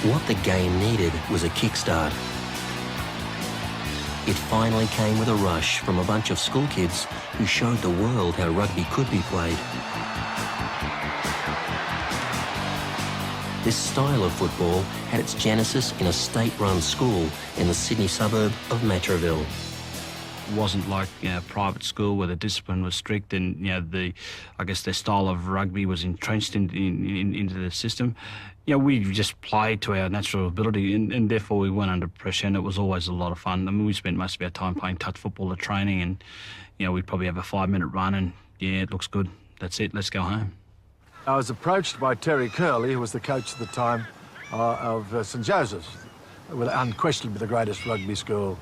What the game needed was a kickstart. It finally came with a rush from a bunch of school kids who showed the world how rugby could be played. This style of football had its genesis in a state-run school in the Sydney suburb of Matraville. It wasn't like a private school where the discipline was strict and I guess their style of rugby was entrenched into the system. We just played to our natural ability and therefore we weren't under pressure, and it was always a lot of fun. I mean, we spent most of our time playing touch football at training, and we'd probably have a 5-minute run and it looks good, that's it, let's go home. I was approached by Terry Curley, who was the coach at the time of St Joseph's, unquestionably the greatest rugby school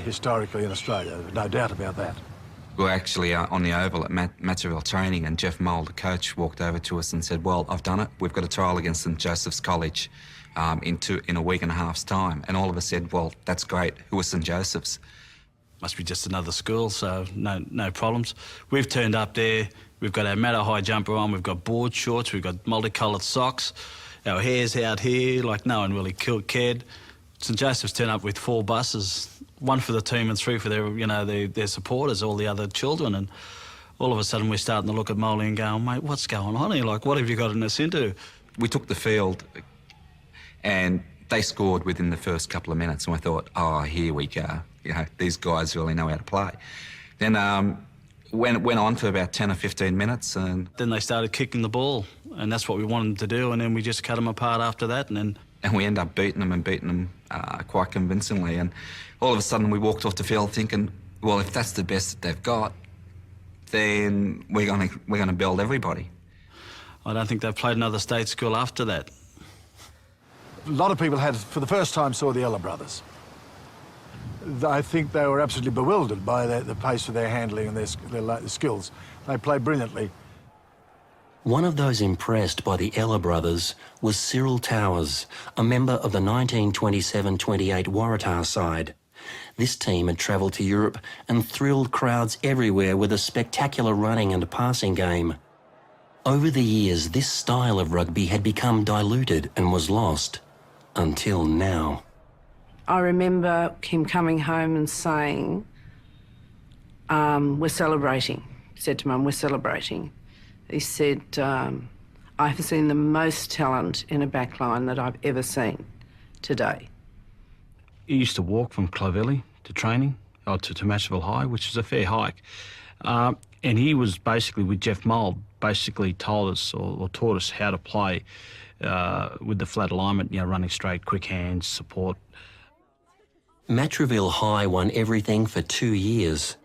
historically in Australia, no doubt about that. We were actually on the oval at Matraville training, and Jeff Mould, the coach, walked over to us and said, well, I've done it. We've got a trial against St Joseph's College in a week and a half's time. And all of us said, well, that's great. Who was St Joseph's? Must be just another school, so no problems. We've turned up there, we've got our Matto High jumper on, we've got board shorts, we've got multicoloured socks, our hair's out here, like no one really cared. St Joseph's turned up with 4 buses, 1 for the team and 3 for their supporters, all the other children, and all of a sudden we're starting to look at Molly and going, mate, what's going on here? Like, what have you gotten us into? We took the field and they scored within the first couple of minutes, and we thought, oh, here we go. These guys really know how to play. Then went on for about 10 or 15 minutes, and then they started kicking the ball, and that's what we wanted them to do, and then we just cut them apart after that, and we ended up beating them quite convincingly. And all of a sudden we walked off the field thinking, well, if that's the best that they've got, then we're going to build everybody. I don't think they've played another state school after that. A lot of people for the first time, saw the Ella brothers. I think they were absolutely bewildered by the pace of their handling and their skills. They played brilliantly. One of those impressed by the Ella brothers was Cyril Towers, a member of the 1927-28 Waratah side. This team had travelled to Europe and thrilled crowds everywhere with a spectacular running and passing game. Over the years, this style of rugby had become diluted and was lost, until now. I remember him coming home and saying, we're celebrating. He said to Mum, we're celebrating. He said, I have seen the most talent in a backline that I've ever seen today. He used to walk from Clovelly to training, or to Matraville High, which is a fair hike. And he was basically, with Jeff Mould, basically told us or taught us how to play with the flat alignment, running straight, quick hands, support. Matraville High won everything for 2 years.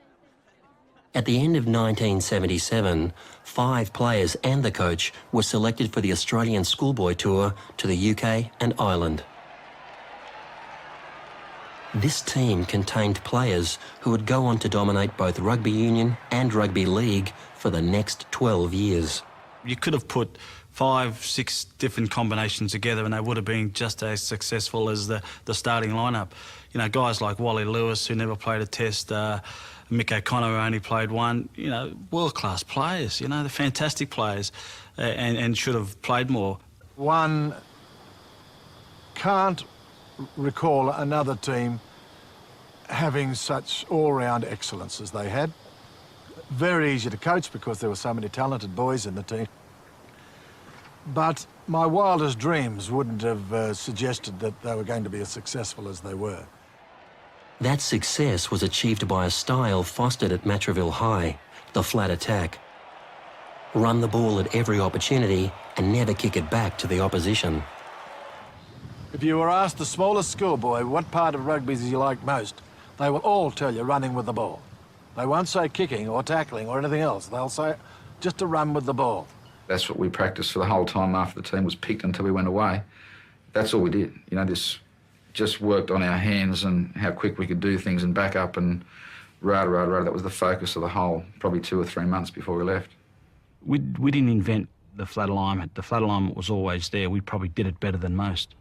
At the end of 1977, 5 players and the coach were selected for the Australian Schoolboy Tour to the UK and Ireland. This team contained players who would go on to dominate both rugby union and rugby league for the next 12 years. You could have put 5, 6 different combinations together and they would have been just as successful as the starting lineup. Guys like Wally Lewis, who never played a test, Mick O'Connor, who only played 1, world-class players, they're fantastic players and should have played more. One can't recall another team having such all-round excellence as they had. Very easy to coach because there were so many talented boys in the team. But my wildest dreams wouldn't have suggested that they were going to be as successful as they were. That success was achieved by a style fostered at Matraville High, the flat attack. Run the ball at every opportunity and never kick it back to the opposition. If you were asked the smallest schoolboy what part of rugby do you like most, they will all tell you running with the ball. They won't say kicking or tackling or anything else. They'll say just to run with the ball. That's what we practiced for the whole time after the team was picked until we went away. That's all we did. This just worked on our hands and how quick we could do things and back up and rah. That was the focus of the whole, probably 2 or 3 months before we left. We didn't invent the flat alignment. The flat alignment was always there. We probably did it better than most.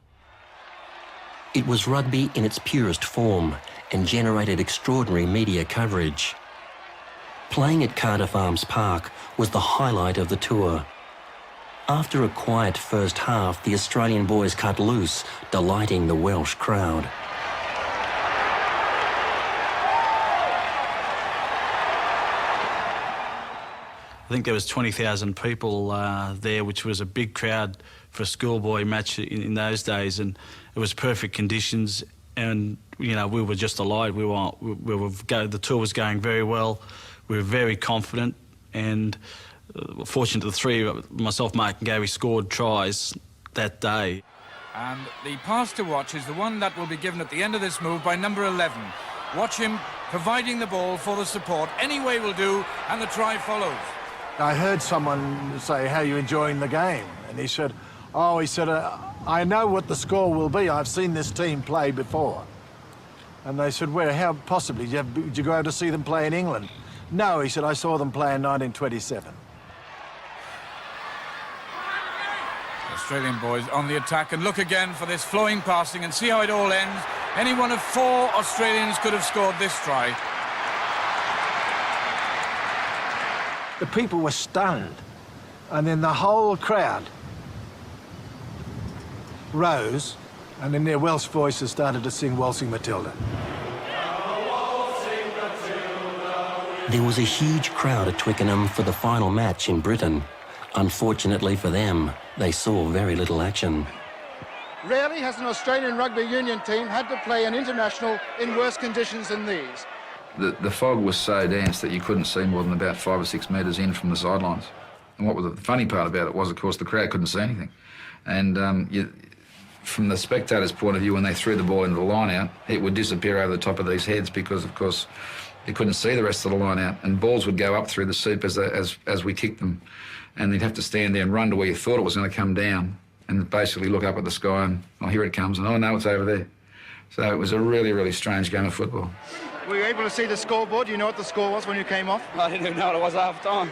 It was rugby in its purest form and generated extraordinary media coverage. Playing at Cardiff Arms Park was the highlight of the tour. After a quiet first half, the Australian boys cut loose, delighting the Welsh crowd. I think there was 20,000 people there, which was a big crowd for a schoolboy match in those days, and it was perfect conditions. And you know, we were just delighted. The tour was going very well. We were very confident, and fortunate the three, myself, Mark and Gary, scored tries that day. And the pass to watch is the one that will be given at the end of this move by number 11. Watch him providing the ball for the support. Any way will do, and the try follows. I heard someone say, "How are you enjoying the game?" And he said, I know what the score will be. I've seen this team play before. And they said, "Where? How possibly? Did you go out to see them play in England?" "No," he said, "I saw them play in 1927. Australian boys on the attack, and look again for this flowing passing and see how it all ends. Any one of 4 Australians could have scored this try. The people were stunned. And then the whole crowd rose, and in their Welsh voices started to sing Waltzing Matilda. There was a huge crowd at Twickenham for the final match in Britain. Unfortunately for them, they saw very little action. Rarely has an Australian rugby union team had to play an international in worse conditions than these. The fog was so dense that you couldn't see more than about 5 or 6 metres in from the sidelines. And what was the funny part about it was, of course, the crowd couldn't see anything. And from the spectators' point of view, when they threw the ball into the line out, it would disappear over the top of these heads because, of course, you couldn't see the rest of the line out. And balls would go up through the soup as we kicked them. And they'd have to stand there and run to where you thought it was going to come down and basically look up at the sky and, oh, here it comes, and oh, no, it's over there. So it was a really, really strange game of football. Were you able to see the scoreboard? Do you know what the score was when you came off? I didn't even know what it was half time.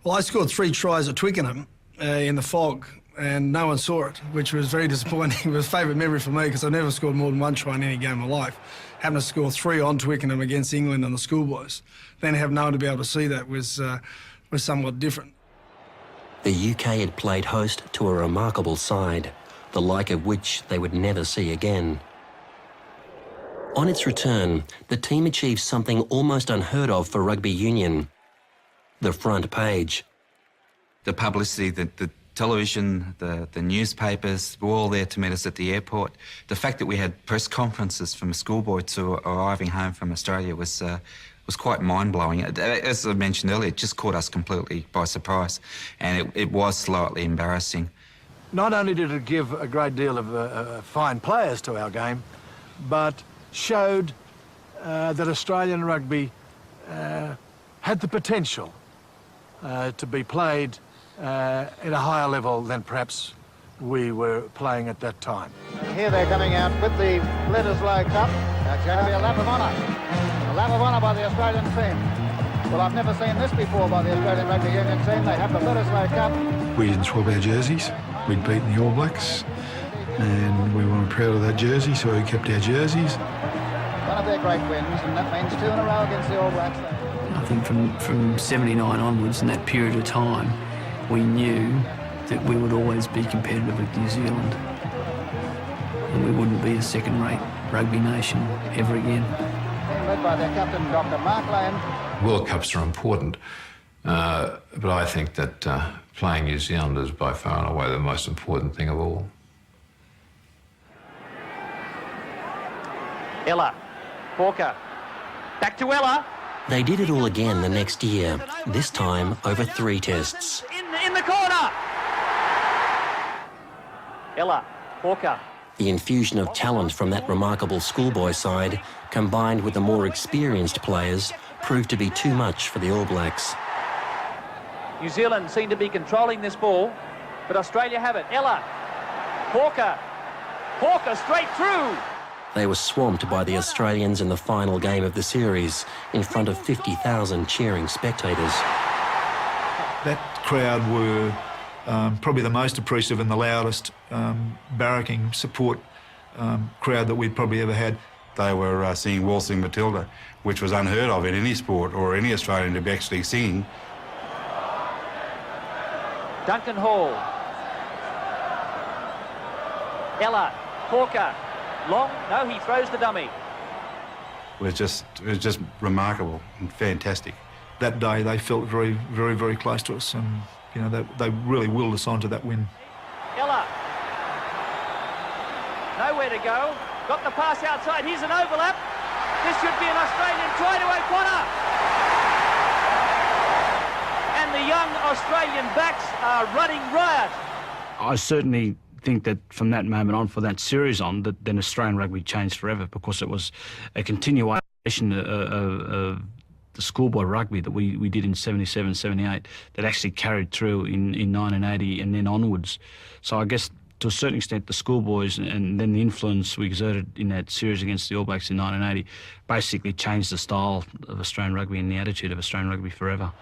Well, I scored 3 tries at Twickenham in the fog, and no one saw it, which was very disappointing. It was a favourite memory for me because I never scored more than 1 try in any game of my life. Having to score 3 on Twickenham against England and the schoolboys, then have no one to be able to see that was somewhat different. The UK had played host to a remarkable side, the like of which they would never see again. On its return, the team achieved something almost unheard of for rugby union: the front page. The publicity, the television, the newspapers were all there to meet us at the airport. The fact that we had press conferences from a schoolboy to arriving home from Australia was quite mind-blowing. As I mentioned earlier, it just caught us completely by surprise, and it was slightly embarrassing. Not only did it give a great deal of fine players to our game, but showed that Australian rugby had the potential to be played at a higher level than perhaps we were playing at that time. Here they're coming out with the Bledisloe Cup. That's going to be a lap of honour. A lap of honour by the Australian team. Well, I've never seen this before by the Australian Rugby Union team. They have the Bledisloe Cup. We didn't swap our jerseys. We'd beaten the All Blacks, and we weren't proud of that jersey, so we kept our jerseys. One of their great wins, and that means 2 in a row against the All Blacks. I think from 79 onwards, in that period of time, we knew that we would always be competitive with New Zealand, and we wouldn't be a second-rate rugby nation ever again. Led by their captain, Dr. Mark Lane. World Cups are important, but I think that playing New Zealand is by far and away the most important thing of all. Ella, Hawker, back to Ella. They did it all again the next year, this time over 3 tests. In the corner. Ella, Hawker. The infusion of talent from that remarkable schoolboy side, combined with the more experienced players, proved to be too much for the All Blacks. New Zealand seem to be controlling this ball, but Australia have it. Ella, Hawker, Hawker straight through. They were swamped by the Australians in the final game of the series, in front of 50,000 cheering spectators. That crowd were probably the most appreciative and the loudest barracking support crowd that we'd probably ever had. They were singing Waltzing Matilda, which was unheard of in any sport or any Australian to be actually singing. Duncan Hall. Ella, Hawker, long, no, he throws the dummy. It was just remarkable and fantastic. That day they felt very, very, very close to us, and you know they really willed us on to that win. Ella, nowhere to go, got the pass outside, here's an overlap. This should be an Australian try to O'Connor. And the young Australian backs are running riot. I certainly think that from that moment on, for that series on, that then Australian rugby changed forever, because it was a continuation of the schoolboy rugby that we did in 77, 78 that actually carried through in 1980 and then onwards. So I guess to a certain extent the schoolboys and then the influence we exerted in that series against the All Blacks in 1980 basically changed the style of Australian rugby and the attitude of Australian rugby forever.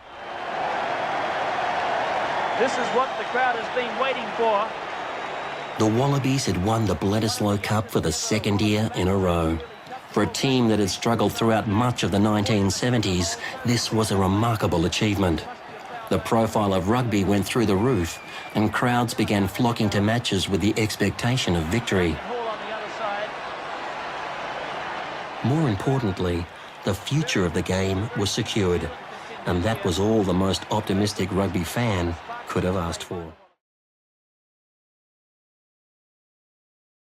This is what the crowd has been waiting for. The Wallabies had won the Bledisloe Cup for the second year in a row. For a team that had struggled throughout much of the 1970s, this was a remarkable achievement. The profile of rugby went through the roof, and crowds began flocking to matches with the expectation of victory. More importantly, the future of the game was secured, and that was all the most optimistic rugby fan could have asked for.